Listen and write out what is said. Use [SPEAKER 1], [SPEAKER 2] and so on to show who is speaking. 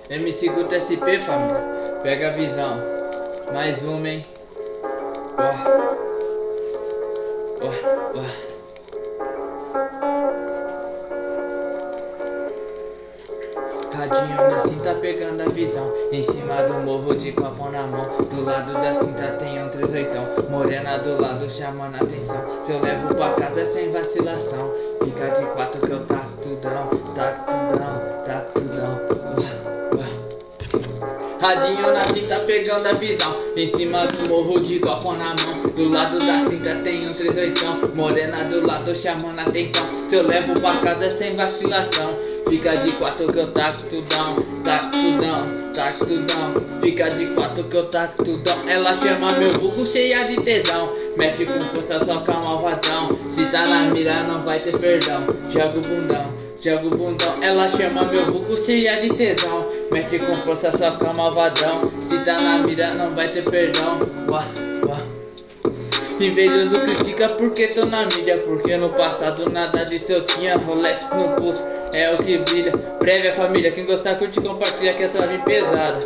[SPEAKER 1] MC Guto SP, família. Pega a visão. Mais uma, hein? Ó. Ó, ó. Radinho na cinta pegando a visão. Em cima do morro de copo na mão. Do lado da cinta tem um 38. Morena do lado chamando a atenção. Se eu levo pra casa sem vacilação. Fica de quatro que eu taco tudão. Taco tudão, taco tudão. Radinho na cinta pegando a visão. Em cima do morro de copo na mão. Do lado da cinta tem um 38. Morena do lado chamando a atenção. Se eu levo pra casa sem vacilação. Fica de quatro que eu taco tudão, taco tudão, taco tudão. Fica de quatro que eu taco tudão. Ela chama meu vulgo cheia de tesão. Mete com força só com malvadão. Se tá na mira não vai ter perdão. Joga o bundão, joga o bundão. Ela chama meu vulgo cheia de tesão. Mete com força só com malvadão. Se tá na mira não vai ter perdão. Uá, uá. Invejoso critica porque tô na mídia. Porque no passado nada disso eu tinha. Rolex no pulso é o que brilha. Prévia família, quem gostar curte, compartilha que essa vir pesada.